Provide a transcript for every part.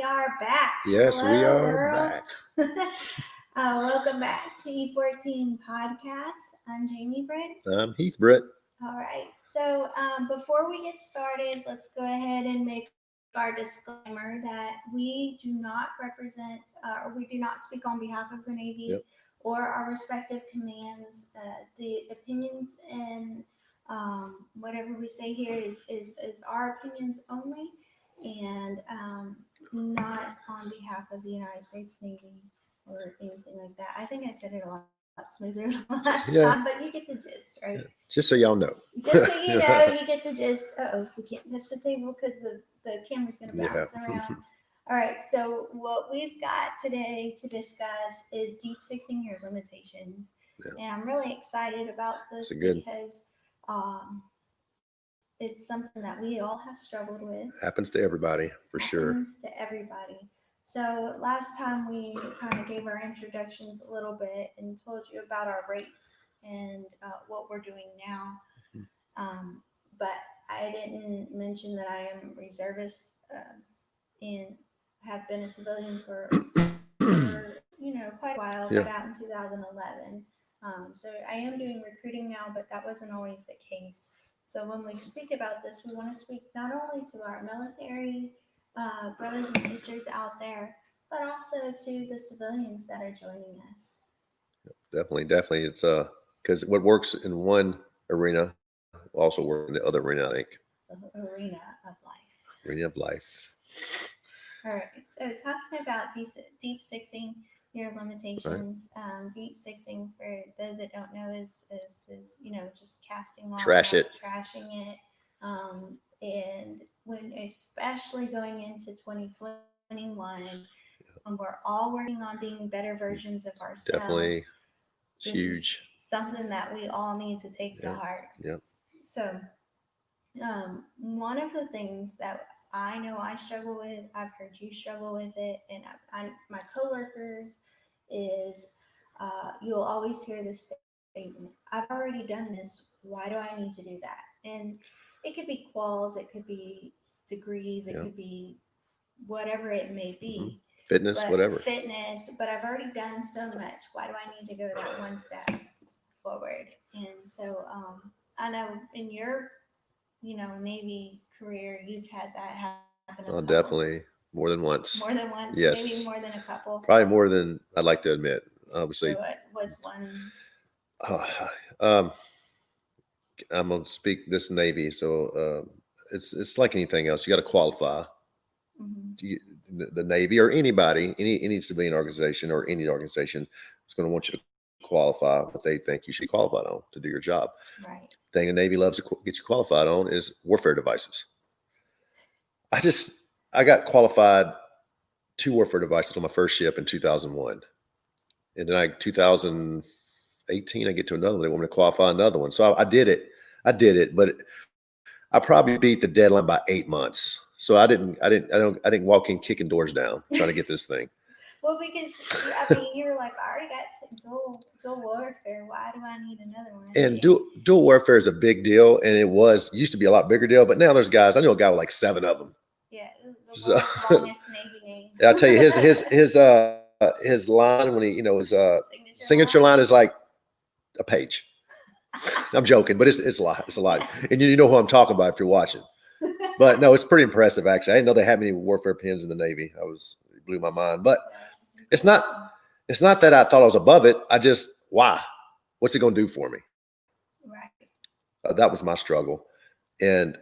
are back. Yes, Hello, we are world. back. Welcome back to E14 Podcast. I'm Jamie Brent. I'm Heath Britt. All right. So before we get started, let's go ahead and make our disclaimer that we do not represent or we do not speak on behalf of the Navy Yep. or our respective commands. The opinions and whatever we say here is our opinions only, and not on behalf of the United States Navy or anything like that. I think I said it a lot smoother last time, Yeah. but you get the gist, right? Yeah. Just so y'all know. Just so you know, you get the gist. We can't touch the table because the camera's going to bounce around. All right, so what we've got today to discuss is deep sixing your limitations. Yeah. And I'm really excited about this because it's something that we all have struggled with. Happens to everybody, for sure. Happens to everybody. So last time we kind of gave our introductions a little bit and told you about our rates and what we're doing now. But I didn't mention that I am reservist and have been a civilian for quite a while. Yeah. Got out in 2011. So I am doing recruiting now, but that wasn't always the case. So when we speak about this, we want to speak not only to our military brothers and sisters out there, but also to the civilians that are joining us. Definitely. It's because what works in one arena will also work in the other arena, I think. The arena of life. Arena of life. All right. So talking about deep sixing your limitations. Right. Deep sixing, for those that don't know, is just casting off, trashing it. And when, especially going into 2021, when we're all working on being better versions of ourselves. Definitely. It's this huge. Is something that we all need to take to heart. Yeah. So, one of the things that I know I struggle with, I've heard you struggle with it, and my coworkers is you'll always hear this statement: "I've already done this. Why do I need to do that?" And it could be quals, it could be degrees, it could be whatever it may be. Mm-hmm. Fitness, whatever. Fitness, but I've already done so much. Why do I need to go that one step forward? And so I know in your Navy career, you've had that happen. Oh, definitely. More than once. More than once? Yes. Maybe more than a couple? Probably more than I'd like to admit, obviously. So what's one? I'm going to speak this Navy, so it's like anything else. You got to qualify. Mm-hmm. The Navy or anybody, any civilian organization or any organization is going to want you to qualify what they think you should be qualified on to do your job. Right. Thing the Navy loves to get you qualified on is warfare devices. I got qualified 2 warfare devices on my first ship in 2001. And then 2018, I get to another one. They want me to qualify another one. So I did it, but I probably beat the deadline by 8 months. So I didn't walk in kicking doors down trying to get this thing. Well, because you were like, I already got dual warfare. Why do I need another one? And dual warfare is a big deal, and it used to be a lot bigger deal. But now there's guys. I know a guy with like 7 of them. Yeah, the world's longest Navy name. I'll tell you his line when he his signature line is like a page. I'm joking, but it's a lot. It's a lot, and you know who I'm talking about if you're watching. But no, it's pretty impressive actually. I didn't know they had many warfare pins in the Navy. It blew my mind. But it's not that I thought I was above it. Why? What's it going to do for me? Right. That was my struggle, and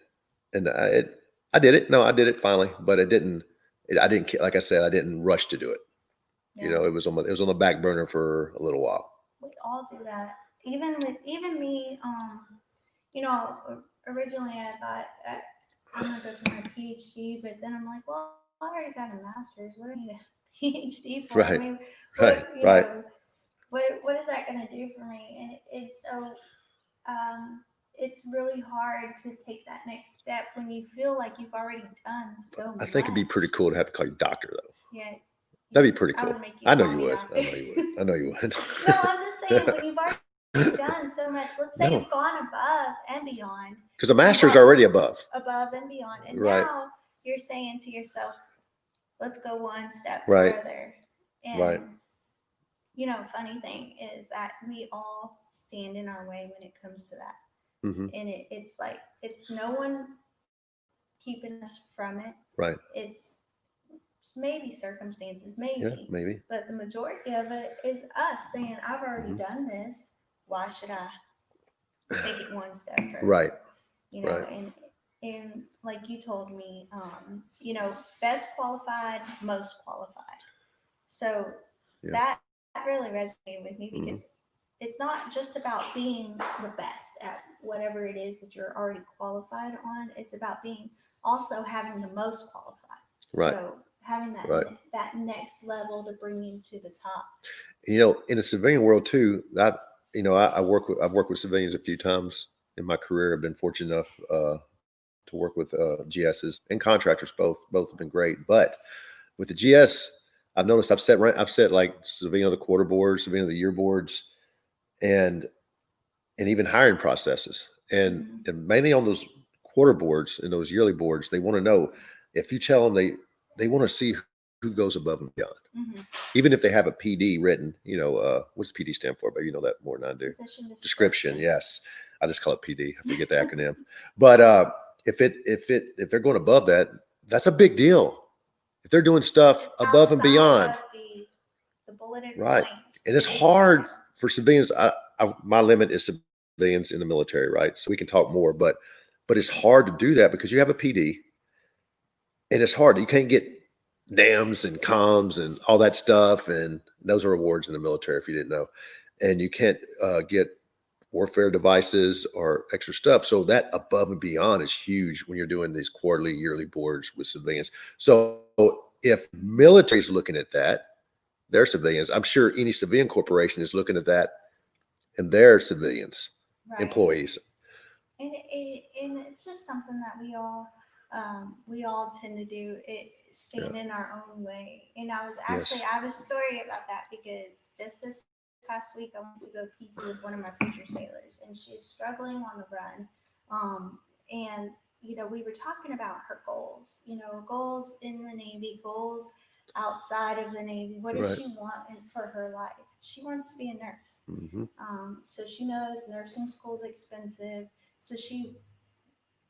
I did it. No, I did it finally, but I didn't. Like I said, I didn't rush to do it. Yeah. It was on the back burner for a little while. We all do that. Even me. Originally I thought I'm gonna go for my PhD, but then I'm like, well, I already got a master's. What do I need a PhD for? Right. I mean, right. What is that gonna do for me? And it's so. It's really hard to take that next step when you feel like you've already done so much. I think it'd be pretty cool to have to call you doctor, though. Yeah. That'd be pretty cool. I know you would. I know you would. No, I'm just saying, when you've already done so much, let's say you've gone above and beyond. Because a master's already above. Above and beyond. And right. Now you're saying to yourself, let's go one step Right. further. And Right. funny thing is that we all stand in our way when it comes to that. Hmm. And it's like it's no one keeping us from it. Right. It's maybe circumstances, Yeah, maybe, maybe. but the majority of it is us saying, "I've already Mhm. done this. Why should I take it one step further?" Right. You know, Right. and like you told me, best qualified, most qualified. So Yeah. that really resonated with me Mhm. because it's not just about being the best at whatever it is that you're already qualified on. It's about being also having the most qualified. Right. So having that Right. that next level to bring you to the top. In the civilian world too, I've worked with civilians a few times in my career. I've been fortunate enough to work with GSs and contractors. Both have been great. But with the GS, I've noticed I've set like civilian of the quarter boards, civilian of the year boards, and even hiring processes, and Mhm. and mainly on those quarter boards and those yearly boards, they want to know if you tell them they want to see who goes above and beyond, Mhm. even if they have a PD written. What's PD stand for? But you know that more than I do. Position Description, yes. I just call it PD. I forget the acronym. But if they're going above that, that's a big deal. If they're doing stuff It's above and outside beyond, of the bulleted right? points. And it's It's hard for civilians. My limit is civilians in the military, right? So we can talk more, but it's hard to do that because you have a PD, and it's hard. You can't get NAMs and comms and all that stuff, and those are awards in the military if you didn't know. And you can't get warfare devices or extra stuff. So that above and beyond is huge when you're doing these quarterly, yearly boards with civilians. So if military is looking at that, their civilians, I'm sure any civilian corporation is looking at that and their civilians, right. employees. And it's just something that we all tend to do it, stand Yeah. in our own way. And Yes. I have a story about that because just this past week I went to go PT with one of my future sailors, and she's struggling on the run. And we were talking about her goals, goals in the Navy, goals outside of the Navy. What does Right. she want for her life? She wants to be a nurse. Hmm. So she knows nursing school is expensive. So she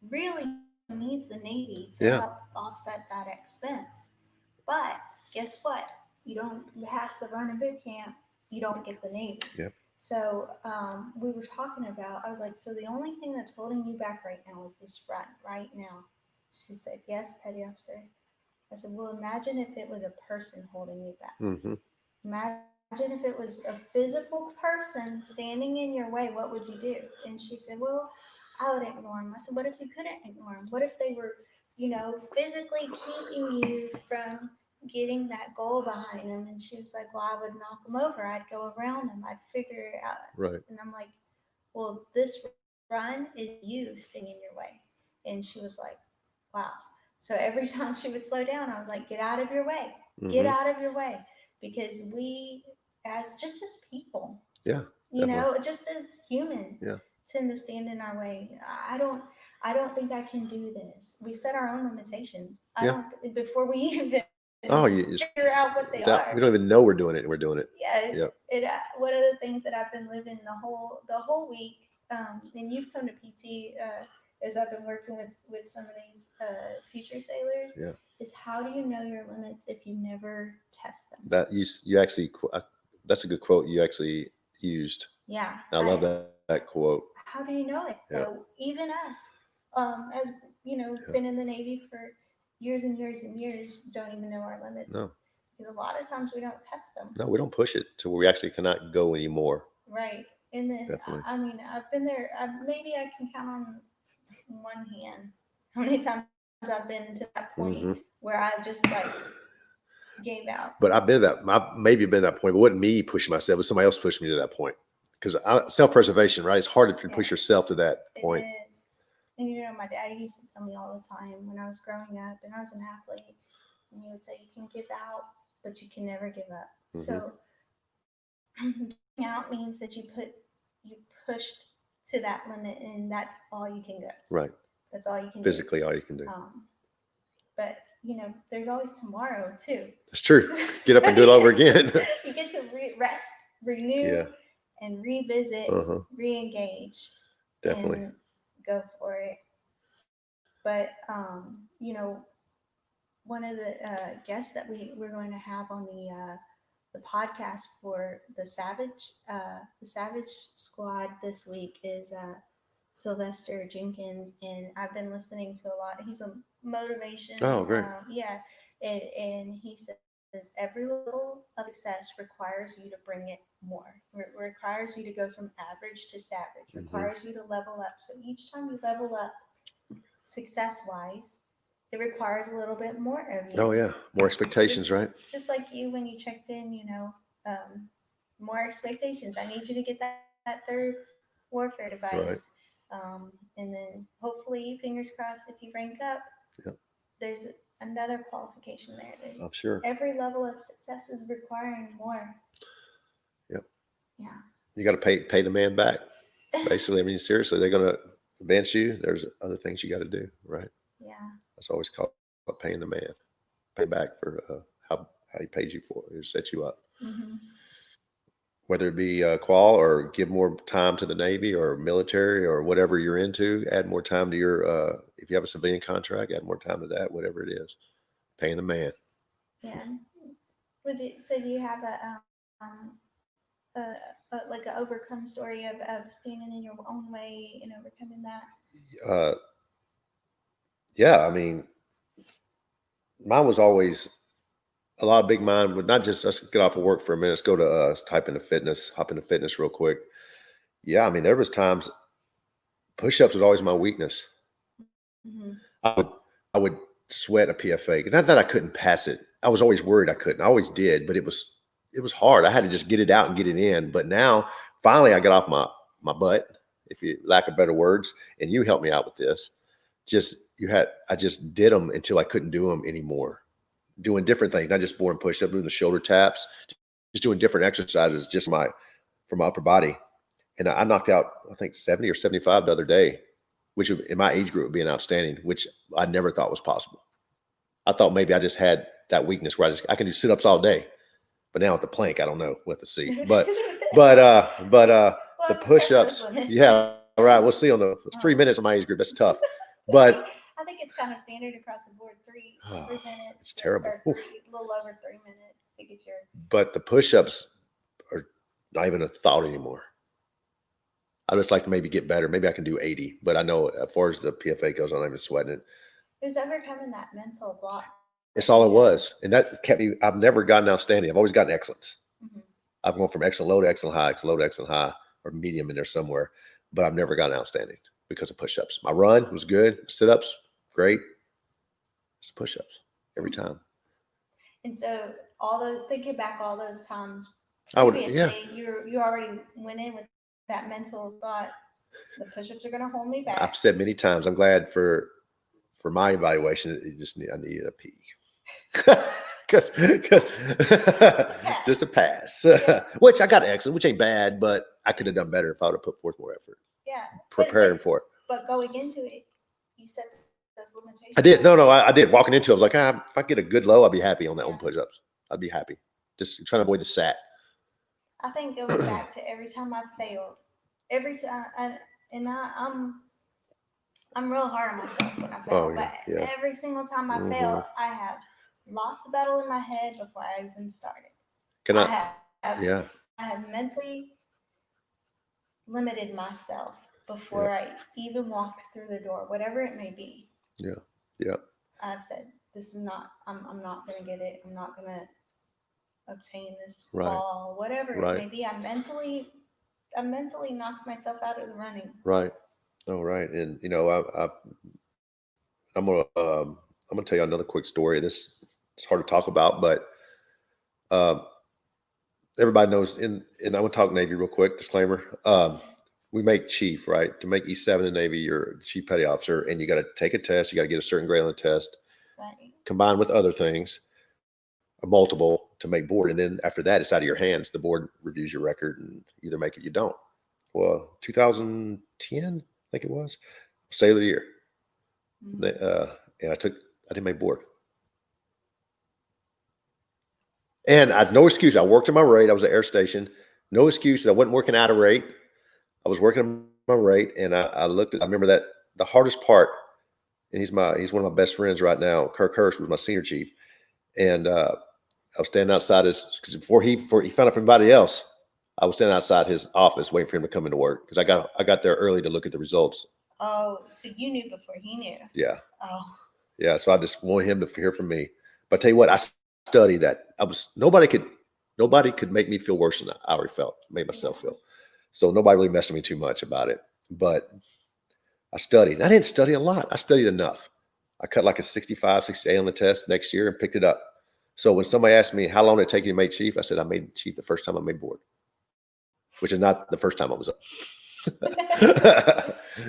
really needs the Navy to Yeah. help offset that expense. But guess what? You don't pass the run in boot camp, you don't get the Navy. Yep. So we were talking about, I was like, so the only thing that's holding you back right now is this run right now. She said, yes, petty officer. I said, well, imagine if it was a person holding you back. Hmm. Imagine if it was a physical person standing in your way, what would you do? And she said, well, I would ignore them. I said, what if you couldn't ignore them? What if they were, physically keeping you from getting that goal behind them? And she was like, well, I would knock them over. I'd go around them. I'd figure it out. Right. And I'm like, well, this run is you staying in your way. And she was like, wow. So every time she would slow down, I was like, get out of your way. Get Hmm. out of your way. Because we, as people, Yeah. Definitely. just as humans, Yeah. tend to stand in our way. I don't think I can do this. We set our own limitations. I Yeah. don't before we even Oh, you just figure out what they that we are. don't even know we're doing it, and we're doing it. Yeah, Yeah. one of the things that I've been living the whole week, and you've come to PT, as I've been working with some of these future sailors, Yeah. is how do you know your limits if you never test them? That you actually that's a good quote you actually used. Yeah, I love that quote. how do you know it? Yeah. Even us, as Yeah. been in the Navy for years and years and years, don't even know our limits No. because a lot of times we don't test them. No, we don't push it to where we actually cannot go anymore. Right. And then, Definitely. I mean, I've been there. Maybe I can count on one hand how many times I've been to that point Hmm. where I just like gave out. But I've been at that. I maybe been at that point. But it wasn't me pushing myself. It was somebody else pushed me to that point. Because self-preservation, right? It's hard if you Yeah, push yourself to that it point. is. And my daddy used to tell me all the time when I was growing up and I was an athlete, and he would say, you can give out, but you can never give up. Hmm. So giving out means that you pushed to that limit and that's all you can go. Right. That's all you can Physically, all you can do. But there's always tomorrow too. It's true. Get up and do it over again. You get to rest, renew, Yeah. and revisit, re-engage, Definitely. and go for it. But one of the guests that we're going to have on the podcast for the Savage Squad this week is Sylvester Jenkins, and I've been listening to a lot. He's a motivation. Oh, great. And he says every level of success requires you to bring it more. Requires you to go from average to savage. Requires you to level up. So each time you level up, success-wise, it requires a little bit more of you. Oh yeah, more expectations, right? Just like you when you checked in, more expectations. I need you to get that third warfare device. Right. And then hopefully, fingers crossed, if you rank up, there's another qualification there. I'm sure. Every level of success is requiring more. Yep. Yeah. You got to pay the man back. Basically, I mean, seriously, they're going to advance you. There's other things you got to do, right? Yeah. That's always called paying the man. Pay back for how he paid you for it. It set you up. Mm-hmm. Whether it be qual or give more time to the Navy or military or whatever you're into, add more time to your, if you have a civilian contract, add more time to that, whatever it is. Paying the man. Yeah. So do you have like an overcome story of standing in your own way and overcoming that? Yeah, I mean, mine was always a lot of big mind, but not just let's get off of work for a minute. Let's go to hop into fitness real quick. Yeah, I mean, there was times push-ups was always my weakness. Mm-hmm. I would sweat a PFA. Not that I couldn't pass it. I was always worried I couldn't. I always did, but it was hard. I had to just get it out and get it in. But now, finally, I got off my butt, if you lack of better words, and you helped me out with this. I just did them until I couldn't do them anymore. Doing different things, not just boring push-up, doing the shoulder taps, just doing different exercises, just for my upper body. And I knocked out, I think 70 or 75 the other day, which in my age group would be an outstanding, which I never thought was possible. I thought maybe I just had that weakness where I can do sit-ups all day. But now with the plank, I don't know what to see. But the push-ups, yeah, all right. We'll see on the 3 minutes of my age group. That's tough. But I think it's kind of standard across the board. 3 minutes. It's terrible. A little over 3 minutes to get your. But the push-ups are not even a thought anymore. I just like to maybe get better. Maybe I can do 80. But I know as far as the PFA goes, I'm not even sweating it. It was overcoming that mental block. It's all it was. And that kept me, I've never gotten outstanding. I've always gotten excellence. Mm-hmm. I've gone from excellent low to excellent high, excellent low to excellent high, or medium in there somewhere. But I've never gotten outstanding because of push-ups. My run was good. Sit-ups, great. It's push-ups every time. And so thinking back all those times previously, you already went in with that mental thought, the push-ups are going to hold me back. I've said many times, I'm glad for my evaluation, I needed a pee. Because just a pass, which I got excellent, which ain't bad, but I could have done better if I would have put forth more effort. Yeah, preparing for it. But going into it, you set those limitations. I did. No, I did. Walking into it, I was like, if I get a good low, I'll be happy on that one push-ups. I'd be happy. Just trying to avoid the sat. I think going back to every time I failed, every time, I'm real hard on myself when I fail. Every single time I fail, I have lost the battle in my head before I even started. I have mentally limited myself before I even walked through the door, whatever it may be. Yeah. I've said, this is not, I'm not going to get it. I'm not going to obtain this ball, whatever it may be. I mentally knocked myself out of the running. Right. Oh, right. And I'm gonna tell you another quick story. This it's hard to talk about, but everybody knows. And I'm gonna talk Navy real quick. Disclaimer: we make chief, right? To make E7 in the Navy, you're chief petty officer, and you got to take a test. You got to get a certain grade on the test, combined with other things, multiple to make board. And then after that, it's out of your hands. The board reviews your record and either make it, you don't. Well, 2010. I think it was Sailor of the Year. Mm-hmm. And I didn't make board. And I had no excuse. I worked at my rate. I was at air station. No excuse that I wasn't working out of rate. I was working at my rate, and I looked at. I remember that the hardest part, and he's one of my best friends right now. Kirk Hurst was my senior chief, and I was standing outside his because before he found out from anybody else. I was standing outside his office waiting for him to come into work because I got there early to look at the results. Oh, so you knew before he knew. Yeah. Oh. Yeah. So I just wanted him to hear from me. But I tell you what, I studied that. Nobody could make me feel worse than I already made myself feel. So nobody really messed with me too much about it. But I studied. I didn't study a lot. I studied enough. I cut like a 65, 68 on the test next year and picked it up. So when somebody asked me how long did it take you to make chief, I said I made chief the first time I made board, which is not the first time I was up.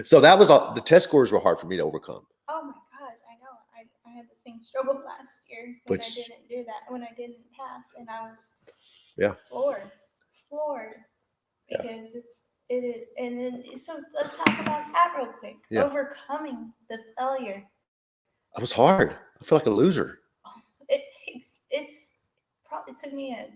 So that was all. The test scores were hard for me to overcome. Oh my gosh, I know. I had the same struggle last year when I didn't do that, when I didn't pass, and I was floored because it is. And then so let's talk about that real quick. Yeah. Overcoming the failure. It was hard. I feel like a loser. It's probably took me a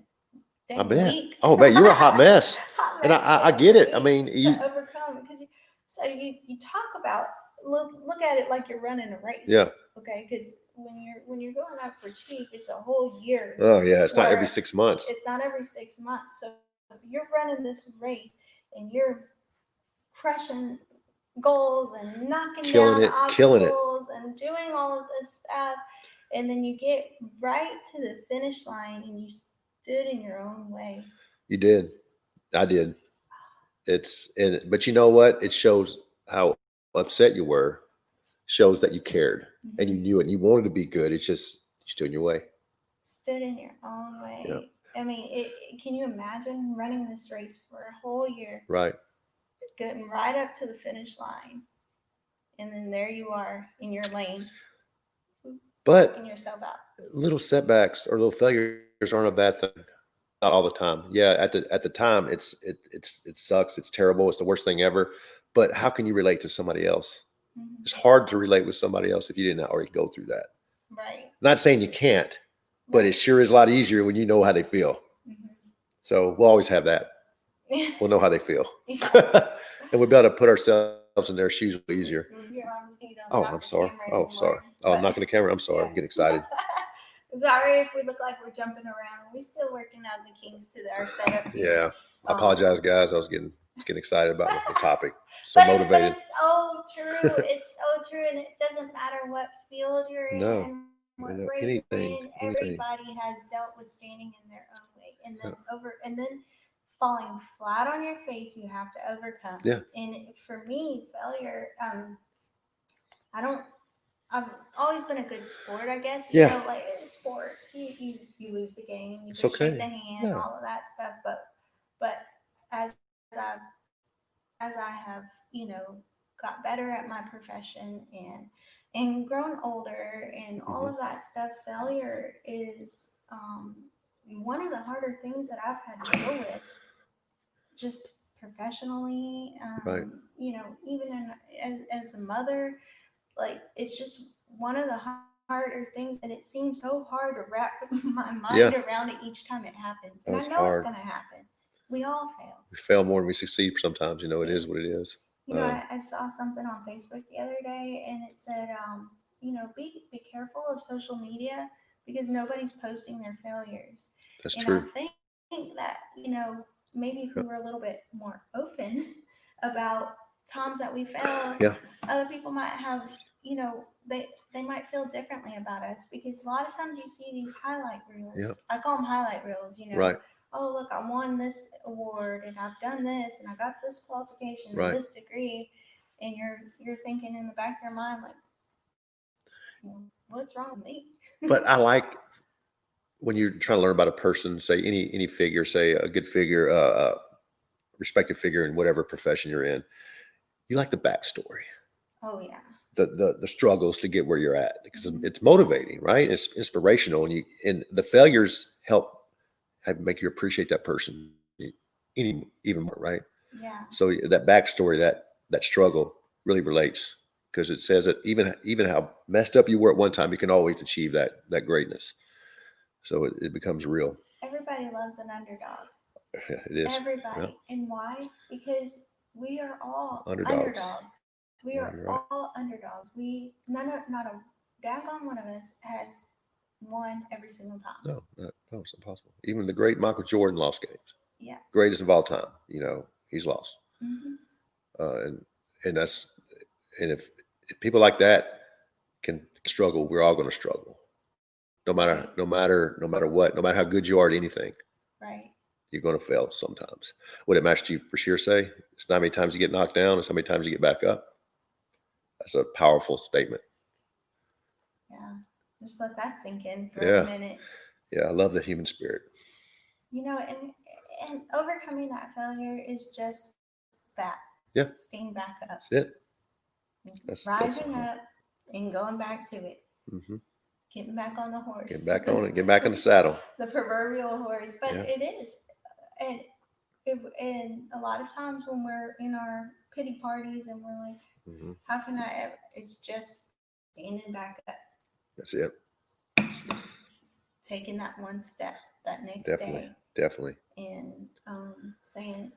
I bet. week. Oh, man, you're a hot mess. Hot And mess I get it. I mean, to overcome because you talk about look at it like you're running a race. Yeah. Okay, because when you're going up for chief, it's a whole year. Oh yeah, it's not every 6 months. It's not every 6 months. So you're running this race and you're crushing goals and knocking down obstacles and doing all of this stuff, and then you get right to the finish line and you stood in your own way. You did. I did. But you know what? It shows how upset you were. Shows that you cared and you knew it and you wanted to be good. It's just you stood in your way. Stood in your own way. Yeah. I mean, can you imagine running this race for a whole year? Right. Getting right up to the finish line, and then there you are in your lane. But working yourself out. Little setbacks or little failures aren't a bad thing. Not all the time. Yeah, at the time, it sucks. It's terrible. It's the worst thing ever. But how can you relate to somebody else? Mm-hmm. It's hard to relate with somebody else if you didn't already go through that. Right. Not saying you can't, but it sure is a lot easier when you know how they feel. Mm-hmm. So we'll always have that. We'll know how they feel. And we'll be able to put ourselves in their shoes a little easier. Oh, I'm sorry. Oh, sorry. Oh, I'm knocking the camera. I'm sorry. Yeah. I'm getting excited. Sorry if we look like we're jumping around. We're still working out the kinks to our setup. Yeah. I apologize, guys. I was getting excited about the topic. So motivated. But it's so true. It's so true. And it doesn't matter what field you're in. What grade you're in. Everybody has dealt with standing in their own way. And then falling flat on your face, you have to overcome. Yeah. And for me, failure, I've always been a good sport, I guess. You know, like sports, you lose the game, you shake the hand, all of that stuff. But as I have, got better at my profession and grown older and all of that stuff, failure is one of the harder things that I've had to deal with, just professionally. Even as a mother. Like, it's just one of the harder things, and it seems so hard to wrap my mind around it each time it happens. And I know it's going to happen. We all fail. We fail more than we succeed sometimes. It is what it is. I saw something on Facebook the other day, and it said, be careful of social media because nobody's posting their failures. That's true. I think that, maybe if we were a little bit more open about times that we failed, other people might have, they might feel differently about us, because a lot of times you see these highlight reels. Yep. I call them highlight reels, Right. Oh, look, I won this award and I've done this and I got this qualification and this degree. And you're thinking in the back of your mind, like, what's wrong with me? But I like when you're trying to learn about a person, say any figure, say a good figure, respected figure in whatever profession you're in, you like the backstory. Oh yeah. The struggles to get where you're at, because it's motivating, right? It's inspirational, and the failures help make you appreciate that person even more, right? Yeah. So that backstory, that struggle really relates, because it says that even how messed up you were at one time, you can always achieve that greatness. So it becomes real. everybody loves an underdog. It is. Everybody. Yeah. And why? Because we are all Underdogs. We No, are you're right. all underdogs. Not a daggone one of us has won every single time. No, it's impossible. Even the great Michael Jordan lost games. Yeah. Greatest of all time. He's lost. Mm-hmm. And that's, and if people like that can struggle, we're all going to struggle. No matter what, no matter how good you are at anything, Right. you're going to fail sometimes. What it Master Chief Bashir say? It's not how many times you get knocked down, it's how many times you get back up. That's a powerful statement. Yeah. Just let that sink in for Yeah. a minute. Yeah, I love the human spirit. And overcoming that failure is just that. Yeah. Staying back up. That's it. Rising up and going back to it. Mm-hmm. Getting back on the horse. Getting back on it. Getting back in the saddle. The proverbial horse. But Yeah. it is. And a lot of times when we're in our pity parties and we're like, Mm-hmm. how can I ever? It's just standing back up. That's it. It's just taking that one step that next day. Definitely. And saying,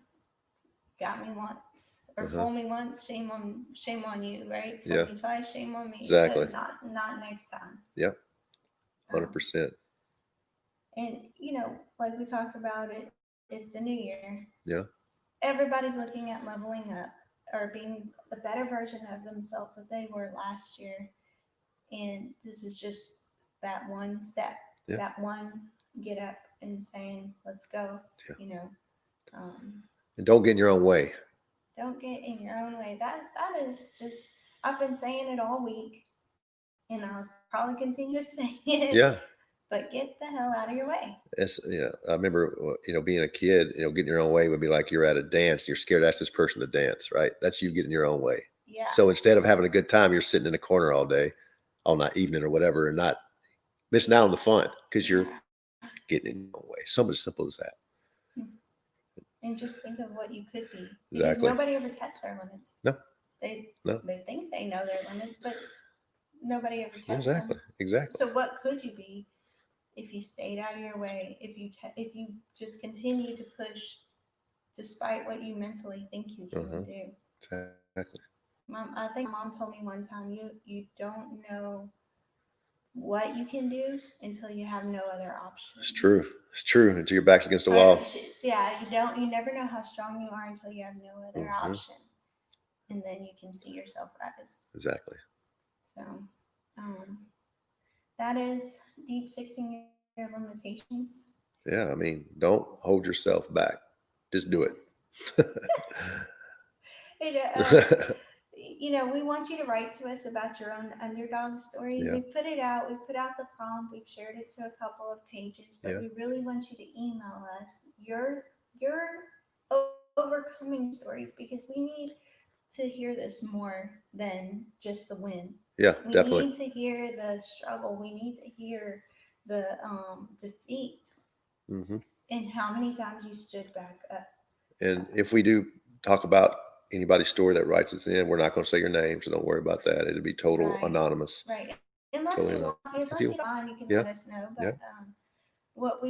got me once or fool me once, shame on you, right? Fool me twice, shame on me. Exactly. So not next time. Yep. 100%. And like we talked about it's the new year. Yeah. Everybody's looking at leveling up or being a better version of themselves that they were last year. And this is just that one step, that one get up and saying, let's go, and don't get in your own way. Don't get in your own way. That is just, I've been saying it all week and I'll probably continue to say it. Yeah. But get the hell out of your way. I remember, being a kid, getting your own way would be like you're at a dance. You're scared to ask this person to dance, right? That's you getting your own way. Yeah. So instead of having a good time, you're sitting in the corner all day, all night, evening or whatever, and not missing out on the fun because you're getting in your own way. Something as simple as that. And just think of what you could be. Exactly. Because nobody ever tests their limits. No. They think they know their limits, but nobody ever tests them. Exactly. So what could you be if you stayed out of your way? If you just continue to push despite what you mentally think you can do. Exactly. I think Mom told me one time, you don't know what you can do until you have no other option. It's true. Until your back's against the wall. You never know how strong you are until you have no other option. And then you can see yourself rise. Exactly. So that is deep sixing your limitations. Yeah, don't hold yourself back. Just do it. We want you to write to us about your own underdog stories. Yeah. We put it out. We put out the prompt. We've shared it to a couple of pages, but we really want you to email us your overcoming stories because we need to hear this more than just the win. Yeah, we definitely. We need to hear the struggle. We need to hear the defeat. Mm-hmm. And how many times you stood back up. And if we do talk about anybody's story that writes us in, we're not going to say your name, so don't worry about that. It'll be total anonymous. Right. Unless you want, you can let us know. But what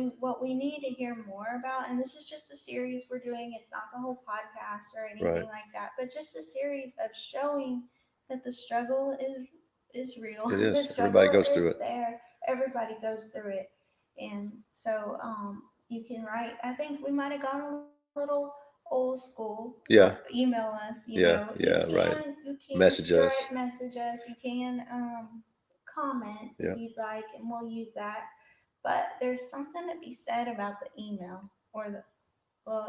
we need to hear more about, and this is just a series we're doing. It's not the whole podcast or anything like that, but just a series of showing that the struggle is real. It is. The Everybody goes through it. There. Everybody goes through it, and so you can write. I think we might have gone a little old school. Yeah. Email us. You can message us. Message us. You can comment if you'd like, and we'll use that. But there's something to be said about the email or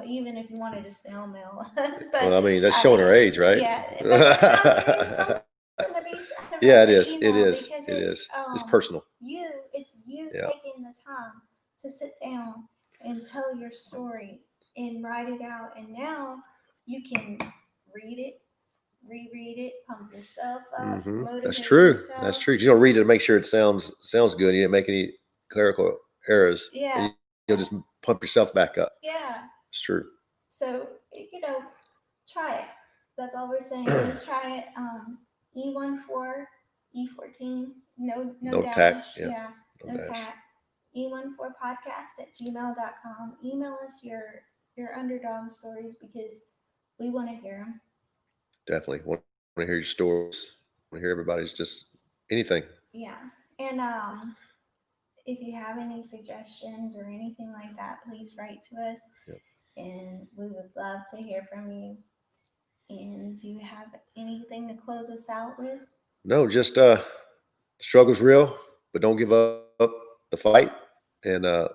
even if you wanted to snail mail us. But that's showing our age, right? Yeah. Something to be said about it is. It is. It's personal. It's you taking the time to sit down and tell your story and write it out. And now you can read it, reread it, pump yourself up. That's true. Yourself. That's true. You don't read it to make sure it sounds good. You didn't make any clerical errors. Yeah. You'll just pump yourself back up. Yeah. It's true. So, try it. That's all we're saying. Just try it. E14, E14, no dash. Tack. Yeah. No tack. e14podcast@gmail.com. Email us your underdog stories because we want to hear them. Definitely want to hear your stories. Want to hear everybody's just anything. Yeah. And if you have any suggestions or anything like that, please write to us. Yep. And we would love to hear from you. And do you have anything to close us out with? No, just struggle's real, but don't give up the fight. And no,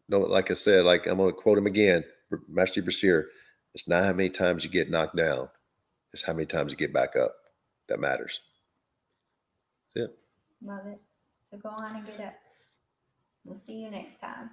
like I said, like I'm gonna quote him again, Master Bashir. It's not how many times you get knocked down, it's how many times you get back up that matters. That's it. Love it. So go on and get up. We'll see you next time.